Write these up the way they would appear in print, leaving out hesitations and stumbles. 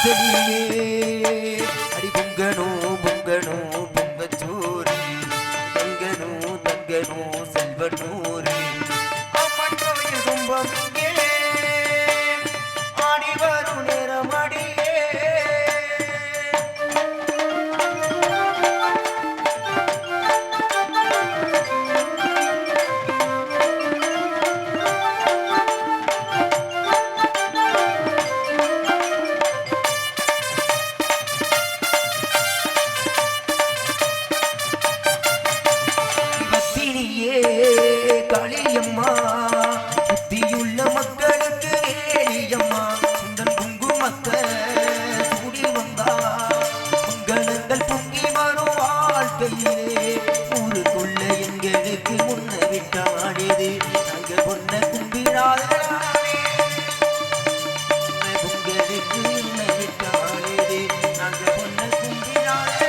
வாசலிலே அடி பொங்கனோ பொங்கனோ பொங்கச்சோறு தங்கனோ தங்கனோ செல்வனூரு அம்மன் கோயில் கும்பம் ஆடி வரும் நேரம் அடியே காளியம்மா புத்தியுள்ள மக்களுக்கு ஏழியம்மா உங்கள் குங்குமத்தை சூடி வந்தா உங்களங்கள் பொங்கி வரும் வாழ்க்கையிலே ஊருக்குள்ள எங்களுக்கு முன்ன விட்டாடியது நாங்க பொண்ண கும்பிடாத உங்களுக்கு முன்ன விட்டாடியது நாங்க பொண்ண கும்பிடாத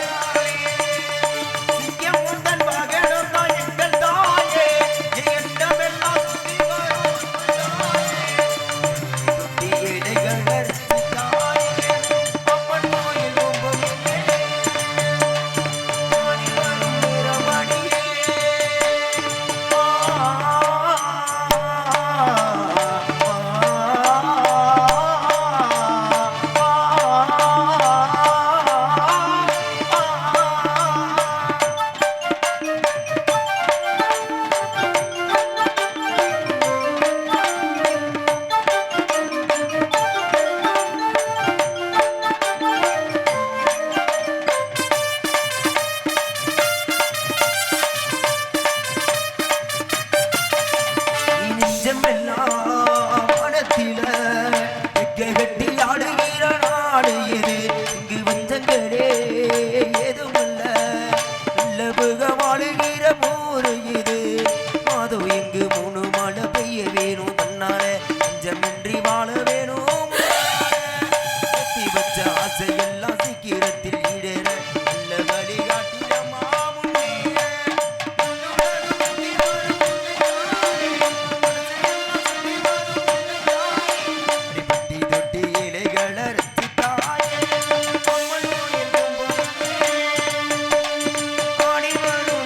ஆசையெல்லாம் சீக்கிரத்தில் ஈடேற நல்ல வழிகாட்டிடமா அடிப்பட்டி தொட்டி இலைகளை ரசித்தாயே ஆடி வரும்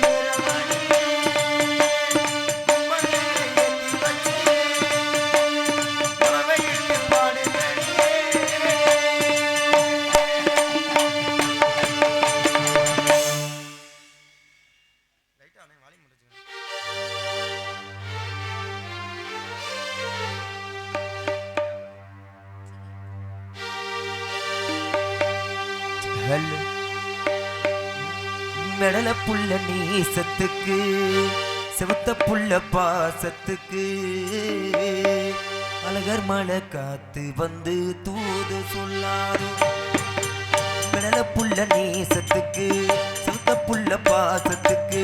மெடல புள்ள நேசத்துக்கு செவத்த புள்ள பாசத்துக்கு அழகர் மலை காத்து வந்து தூது சொல்லாதோ மெடல புள்ள நேசத்துக்கு செவத்த புள்ள பாசத்துக்கு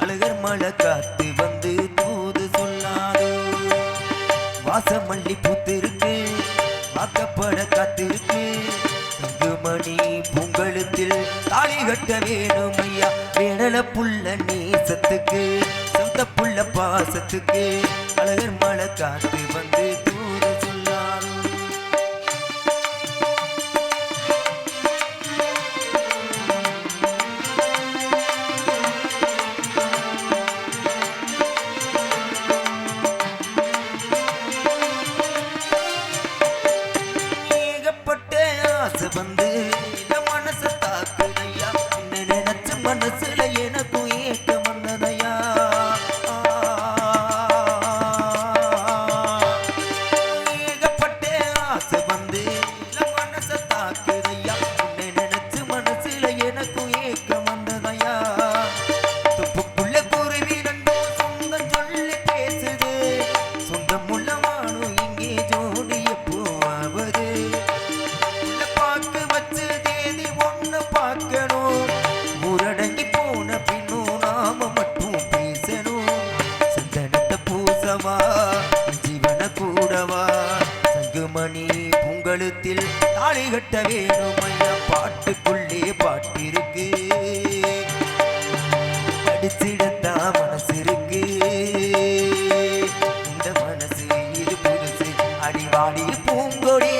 அழகர் மலை காத்து வந்து தூது சொல்லாதோ வாசமல்லி பூத்திருக்கு வாக்கப்பட காத்திருக்கு மணி பொங்கலத்தில் தாலி கட்ட வேணும் ஐயா வேடல புள்ள நேசத்துக்கு சொந்த புள்ள பாசத்துக்கு அழகர் மலை காத்து வந்து தூது சொல்லாரும் ஏகப்பட்ட ஆசை வந்து பொங்கலத்தில் தாலி கட்ட வேணும் ஐயா பாட்டுக்குள்ளே பாட்டிருக்கு படிச்சிடத்தா மனசு இருக்கு இந்த மனசு இது புதுசு அடிவாடி பூங்கொடி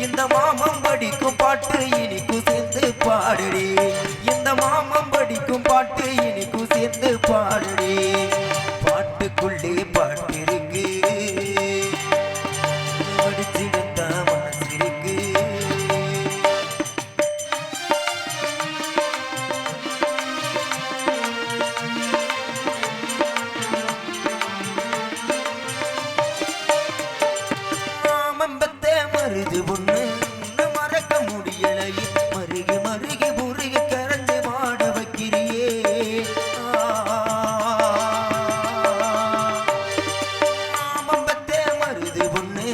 இந்த மாமம்படி படிக்கும் பாட்டு இனிக்கும் சேர்ந்து பாடுடி இந்த மாமம் படிக்கும் பாட்டு இனிக்கும் சேர்ந்து பாடுடி பாட்டுக்குள்ளே பாட்டிருக்கு படிச்சிடத்தா மனசிருக்கு மாமம்பத்தே மருது பொண்ணு மறக்க முடியலை மருகி மருகி முருகி கரைஞ்சு மாட வைக்கிறியே மாமம்பத்தே மருது பொண்ணு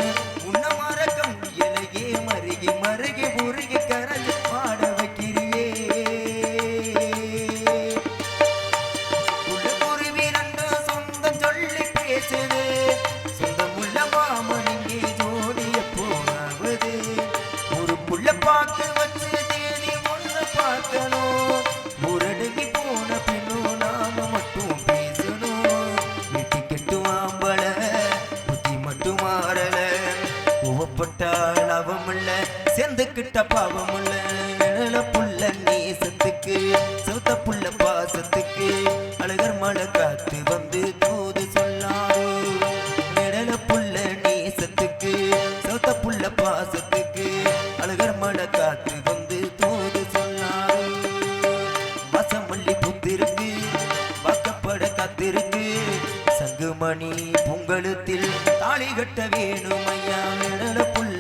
உன்ன மறக்க முடியலையே மருகி மருகி முருகி கரைஞ்சு மாட வைக்கிறியே குருவி ரெண்டு சொந்தம் சொல்லி பேசுது சொந்தமுள்ள மாமனிங்கே ஜோடிய போனாவது ஒரு புள்ள பார்க்க வச்சு தேடி ஒண்ணு பார்க்கணும் ஊரடங்கி போன பின்னும் நாம மட்டும் பேசணும் வீட்டு கெட்டும் ஆம்பள புத்தி மட்டும் மாறல கோவப்பட்டால் அவமில்ல சேர்ந்துக்கிட்ட பாவமில்ல நிழல புள்ள நேசத்துக்கு சௌத்த புள்ள பாசத்துக்கு அழகர் மழை காத்து வந்து தூது சொல்லாரு நிழல புள்ள நேசத்துக்கு சௌத்த புள்ள பாசத்துக்கு அழகர் மழை காத்து வந்து தூது சொல்லாரு வாசமல்லி புத்திருக்கு வாக்கப்பட காத்திருக்கு சங்குமணி பொங்கலுத்தில் தாலி கட்ட வேணும் ஐயா நிழல புள்ள